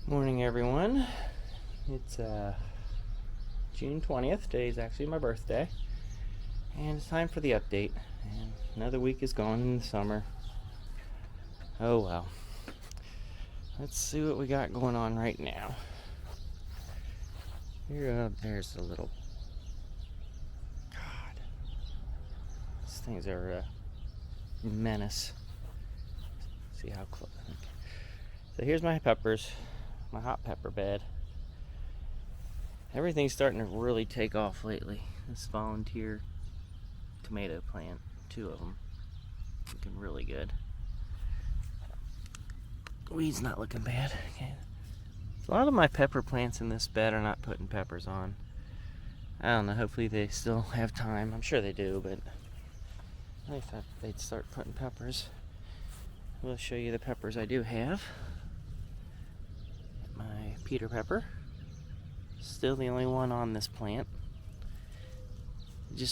Morning, everyone. It's June 20th. Today is actually my birthday, and it's time for the update. And another week is gone in the summer. Oh well. Let's see what we got going on right now. Here, there's a little. God, these things are a menace. See how close. Okay. So here's my peppers, my hot pepper bed. Everything's starting to really take off lately. This volunteer tomato plant, 2 of them, looking really good. Weeds not looking bad. Okay. A lot of my pepper plants in this bed are not putting peppers on. I don't know, hopefully they still have time. I'm sure they do, but I thought they'd start putting peppers. We'll show you the peppers I do have. My Peter pepper. Still the only one on this plant.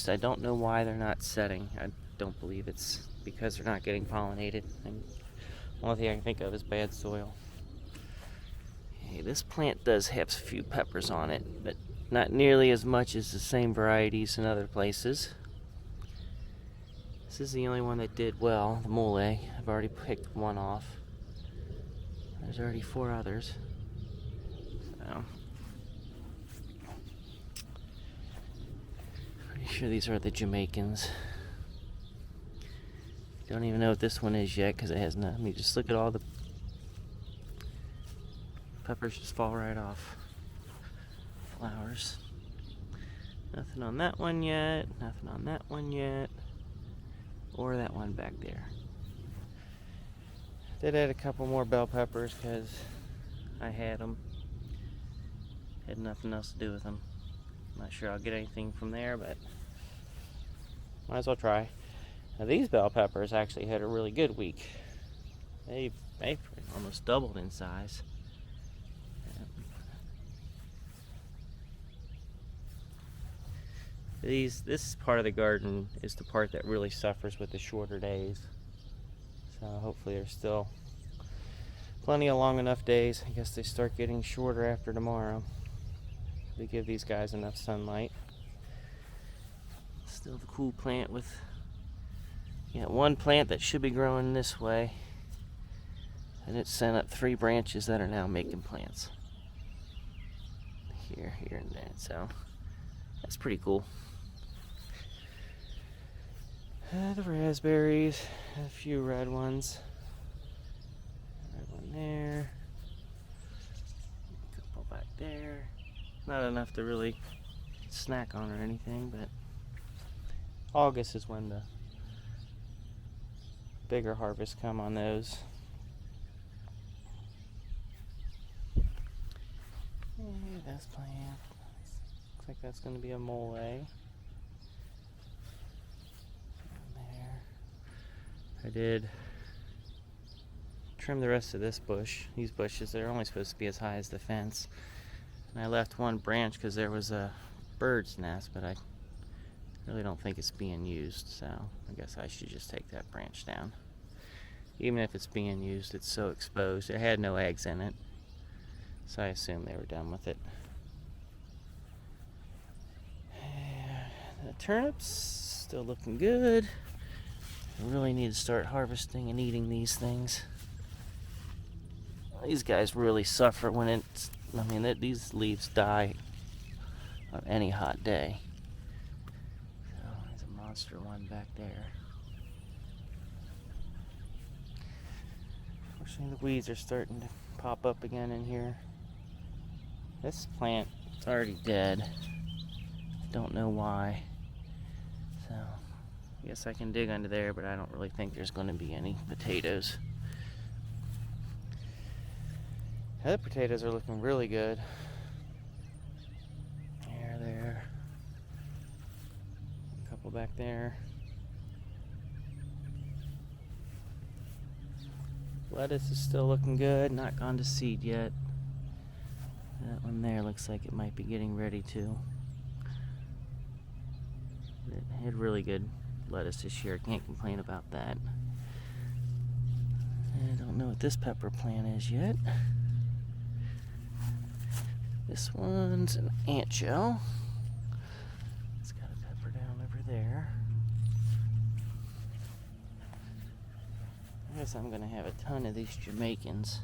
I don't know why they're not setting. I don't believe it's because they're not getting pollinated. And the only thing I can think of is bad soil. Okay, this plant does have a few peppers on it, but not nearly as much as the same varieties in other places. This is the only one that did well, the mole. I've already picked one off. There's already 4 others. So sure these are the Jamaicans. Don't even know what this one is yet because it has nothing. I mean, just look at all the peppers just fall right off. Flowers. Nothing on that one yet. Nothing on that one yet. Or that one back there. Did add a couple more bell peppers because I had them. Had nothing else to do with them. Not sure I'll get anything from there, but might as well try. Now these bell peppers actually had a really good week. They almost doubled in size. This part of the garden is the part that really suffers with the shorter days. So hopefully there's still plenty of long enough days. I guess they start getting shorter after tomorrow. They give these guys enough sunlight. Still the cool plant with one plant that should be growing this way, and it sent up 3 branches that are now making plants. Here, and there. So that's pretty cool. The raspberries, a few red ones. Red one there. A couple back there. Not enough to really snack on or anything, but August is when the bigger harvests come on those. Hey, this plant. Looks like that's going to be a mole. There. I did trim the rest of this bush. These bushes, they're only supposed to be as high as the fence. And I left one branch because there was a bird's nest, but I really don't think it's being used, so I guess I should just take that branch down. Even if it's being used, it's so exposed. It had no eggs in it, so I assume they were done with it. The turnips, still looking good. I really need to start harvesting and eating these things. These guys really suffer when it's, these leaves die on any hot day. So there's a monster one back there. Fortunately, the weeds are starting to pop up again in here. This plant is already dead. Don't know why. So I guess I can dig under there, but I don't really think there's going to be any potatoes. The potatoes are looking really good. There. A couple back there. Lettuce is still looking good, not gone to seed yet. That one there looks like it might be getting ready to. It had really good lettuce this year. Can't complain about that. I don't know what this pepper plant is yet. This one's an ancho. It's got a pepper down over there. I guess I'm gonna have a ton of these Jamaicans.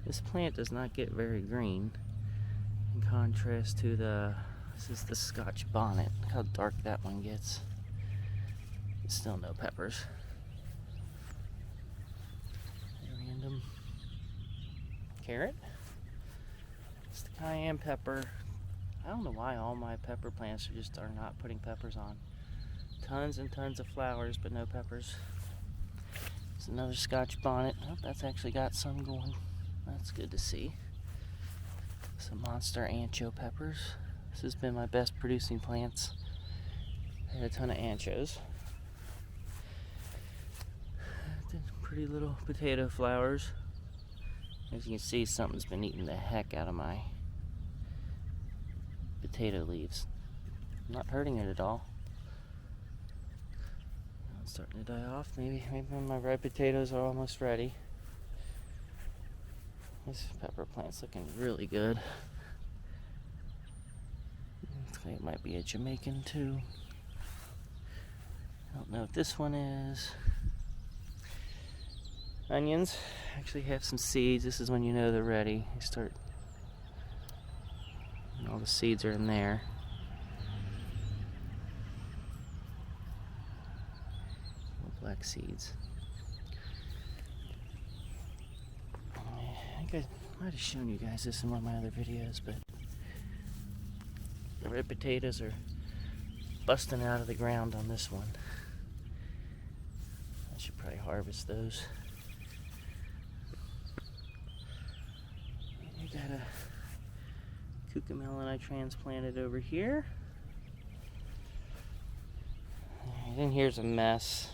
This plant does not get very green in contrast to this is the Scotch bonnet. Look how dark that one gets. Still no peppers. A random carrot. It's the cayenne pepper. I don't know why all my pepper plants are not putting peppers on. Tons and tons of flowers, but no peppers. It's another Scotch bonnet. Oh, that's actually got some going. That's good to see. Some monster ancho peppers. This has been my best producing plants. I had a ton of anchos. Pretty little potato flowers. As you can see, something's been eating the heck out of my potato leaves. Not hurting it at all. It's starting to die off. Maybe my red potatoes are almost ready. This pepper plant's looking really good. Looks like it might be a Jamaican too. I don't know what this one is. Onions actually have some seeds. This is when you know they're ready. You start, and all the seeds are in there. Black seeds. I think I might have shown you guys this in one of my other videos, but the red potatoes are busting out of the ground on this one. I should probably harvest those. I got a cucamelon I transplanted over here. And then here's a mess.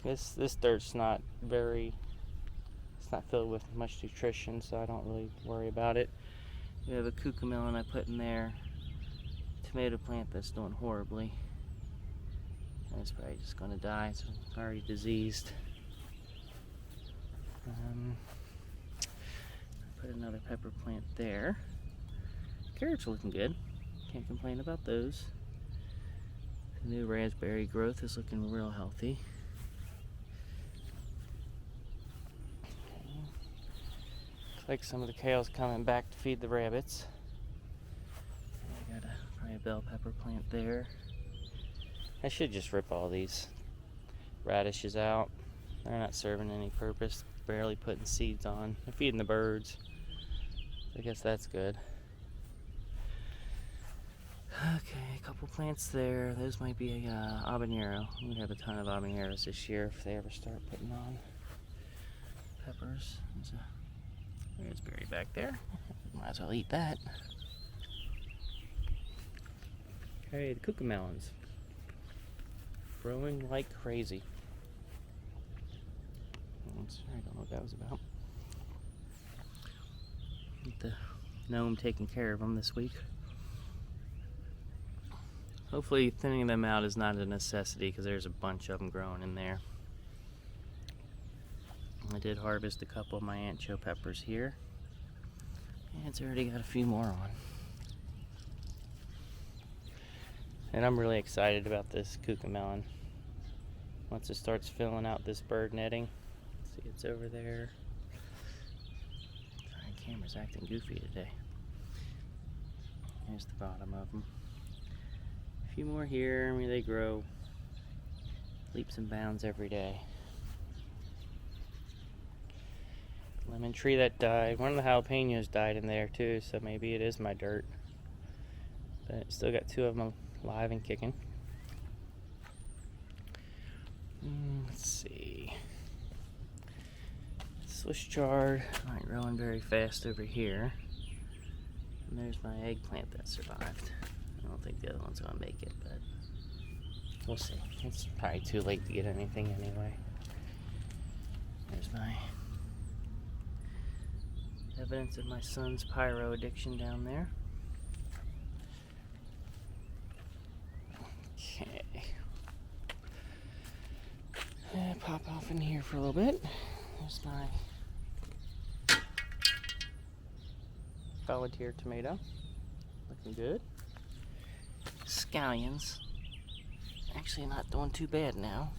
This dirt's not it's not filled with much nutrition, so I don't really worry about it. We have a cucamelon I put in there. Tomato plant that's doing horribly. And it's probably just going to die. It's already diseased. Put another pepper plant there. Carrots are looking good. Can't complain about those. The new raspberry growth is looking real healthy. Looks like some of the kale's coming back to feed the rabbits. I got probably a bell pepper plant there. I should just rip all these radishes out. They're not serving any purpose. Barely putting seeds on. They're feeding the birds. I guess that's good. Okay, a couple plants there. Those might be habanero. I'm gonna have a ton of habaneros this year if they ever start putting on peppers. There's a raspberry back there. Might as well eat that. Okay, the cucamelons. Growing like crazy. I don't know what that was about. Get the gnome taking care of them this week. Hopefully thinning them out is not a necessity because there's a bunch of them growing in there. I did harvest a couple of my ancho peppers here. And it's already got a few more on. And I'm really excited about this cucamelon. Once it starts filling out this bird netting. See, it's over there. The camera's acting goofy today. Here's the bottom of them. A few more here. I mean, they grow leaps and bounds every day. Lemon tree that died. One of the jalapenos died in there too, so maybe it is my dirt. But still got two of them alive and kicking. Let's see. Swiss chard, not growing very fast over here. And there's my eggplant that survived. I don't think the other one's gonna make it, but we'll see. It's probably too late to get anything anyway. There's my evidence of my son's pyro addiction down there. Okay. Pop off in here for a little bit. There's my Volunteer tomato. Looking good. Scallions. Actually not doing too bad now.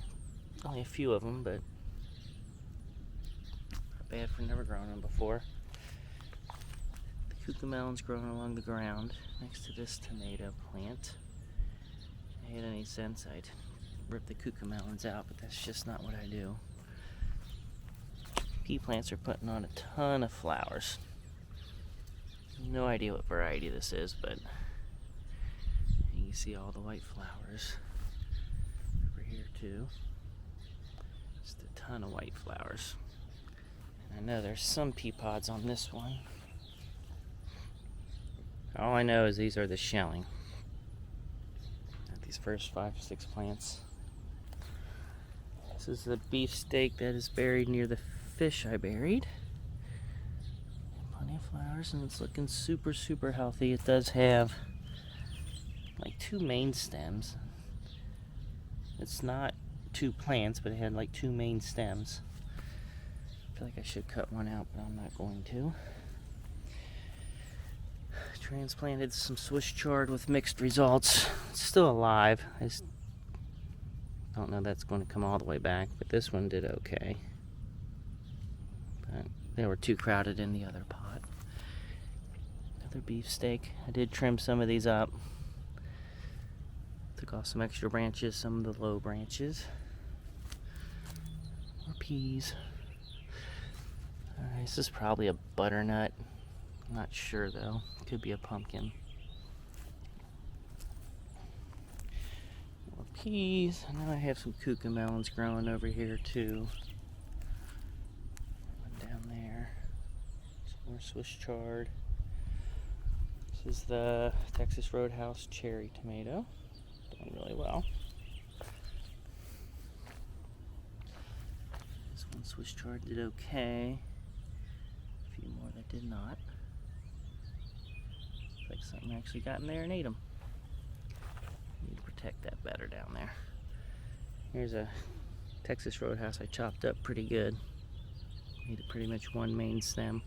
Only a few of them, but not bad for never growing them before. The cucamelon's growing along the ground next to this tomato plant. If I had any sense, I'd rip the cucamelons out, but that's just not what I do. Pea plants are putting on a ton of flowers. No idea what variety this is, but you can see all the white flowers over here too. Just a ton of white flowers. And I know there's some pea pods on this one. All I know is these are the shelling. These first 5 or 6 plants. This is the beefsteak that is buried near the fish I buried. Plenty of flowers, and it's looking super, super healthy. It does have like 2 main stems. It's not 2 plants, but it had like 2 main stems. I feel like I should cut one out, but I'm not going to. Transplanted some Swiss chard with mixed results. It's still alive. I just don't know that's going to come all the way back, but this one did okay. But they were too crowded in the other pot. Another beefsteak. I did trim some of these up. Took off some extra branches, some of the low branches. More peas. Alright, this is probably a butternut. I'm not sure though. Could be a pumpkin. More peas. And now I have some cucamelons growing over here too. One down there. Some more Swiss chard. This is the Texas Roadhouse cherry tomato. Doing really well. This one Swiss chard did okay. A few more that did not. Like something actually got in there and ate them. Need to protect that better down there. Here's a Texas Roadhouse I chopped up pretty good. Needed pretty much 1 main stem.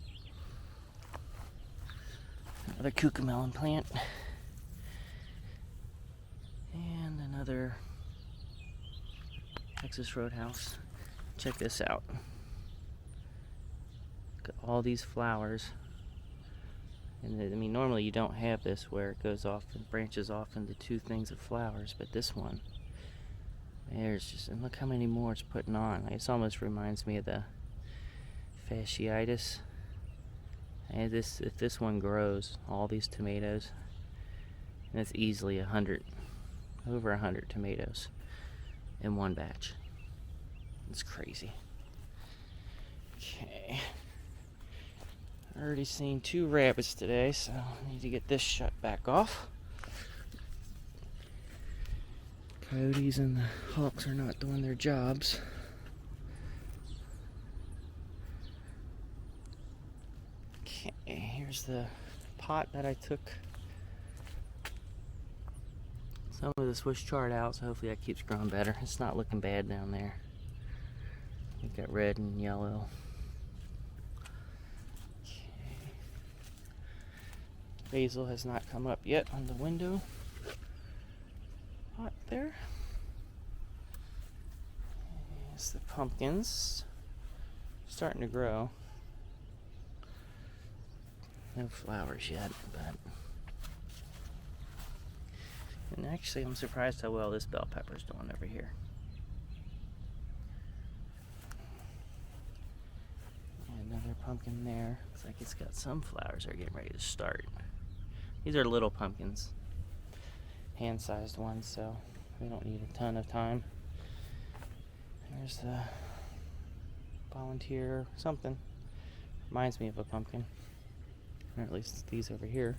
Another cucamelon plant. And another Texas Roadhouse. Check this out. Look at all these flowers. And I mean, normally you don't have this where it goes off and branches off into 2 things of flowers, but this one, there's just, and look how many more it's putting on. It almost reminds me of the fasciitis. And if this one grows, all these tomatoes, and it's easily over 100 tomatoes in one batch. It's crazy. Okay. Already seen 2 rabbits today, so I need to get this shut back off. Coyotes and the hawks are not doing their jobs. Okay, here's the pot that I took some of the Swiss chard out, so hopefully that keeps growing better. It's not looking bad down there. We've got red and yellow. Basil has not come up yet on the window pot there. Here's the pumpkins starting to grow. No flowers yet, but and actually I'm surprised how well this bell pepper's doing over here. And another pumpkin there. Looks like it's got some flowers that are getting ready to start. These are little pumpkins, hand-sized ones, so we don't need a ton of time. There's the volunteer something. Reminds me of a pumpkin, or at least these over here.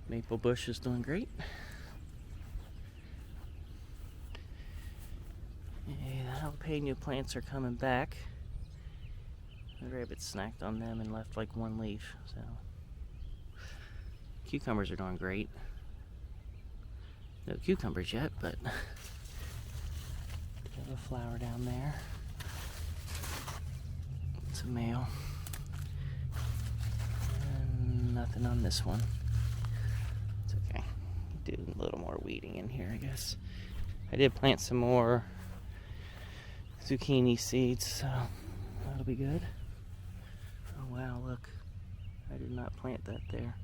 Maple bush is doing great. Yeah, the jalapeno plants are coming back. The rabbit snacked on them and left like 1 leaf, so. Cucumbers are doing great. No cucumbers yet, but have a flower down there. It's a male. And nothing on this one. It's okay. Do a little more weeding in here, I guess. I did plant some more zucchini seeds, so that'll be good. Oh wow, look. I did not plant that there.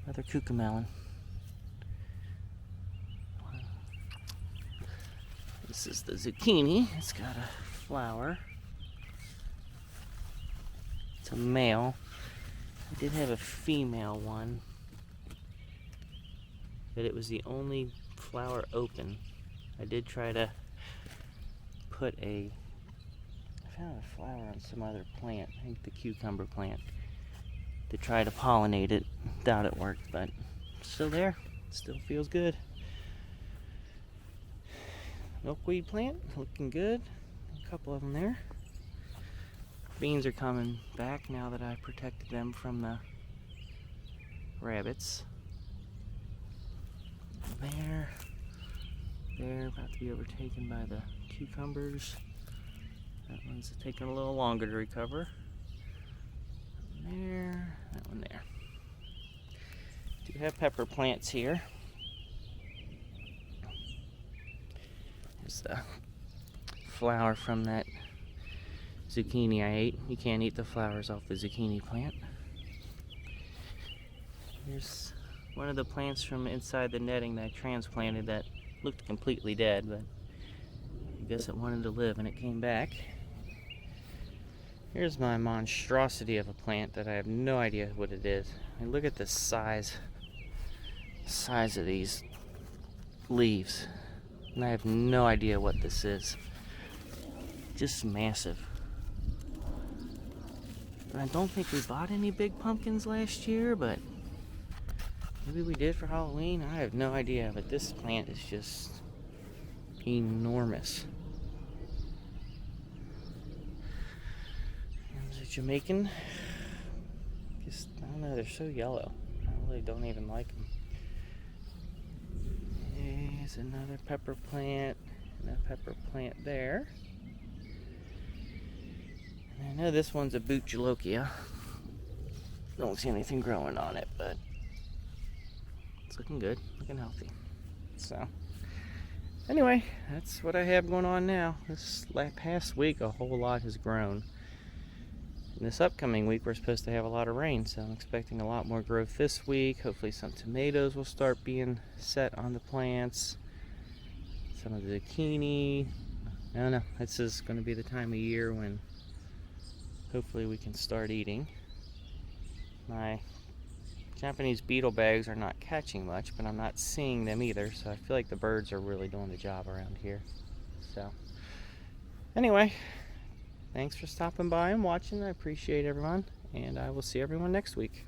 Another cucamelon. This is the zucchini. It's got a flower. It's a male. I did have a female one, but it was the only flower open. I did try to put I found a flower on some other plant, I think the cucumber plant, to try to pollinate it. Doubt it worked, but it's still there. Still feels good. Milkweed plant, looking good. A couple of them there. Beans are coming back now that I protected them from the rabbits. There. They're about to be overtaken by the cucumbers. That one's taking a little longer to recover. There, that one there. Do have pepper plants here. There's the flower from that zucchini I ate. You can't eat the flowers off the zucchini plant. Here's one of the plants from inside the netting that I transplanted that looked completely dead, but I guess it wanted to live and it came back. Here's my monstrosity of a plant that I have no idea what it is. I mean, look at the size of these leaves, and I have no idea what this is. Just massive. And I don't think we bought any big pumpkins last year, but maybe we did for Halloween. I have no idea, but this plant is just enormous. There's a Jamaican. Just, I don't know, they're so yellow. I really don't even like them. There's another pepper plant, and a pepper plant there. And I know this one's a Butcholokia. Don't see anything growing on it, but it's looking good, looking healthy. So, anyway, that's what I have going on now. This past week, a whole lot has grown. And this upcoming week, we're supposed to have a lot of rain, so I'm expecting a lot more growth this week. Hopefully some tomatoes will start being set on the plants. Some of the zucchini. I don't know. This is going to be the time of year when hopefully we can start eating. My Japanese beetle bags are not catching much, but I'm not seeing them either, so I feel like the birds are really doing the job around here. So, anyway, thanks for stopping by and watching. I appreciate everyone, and I will see everyone next week.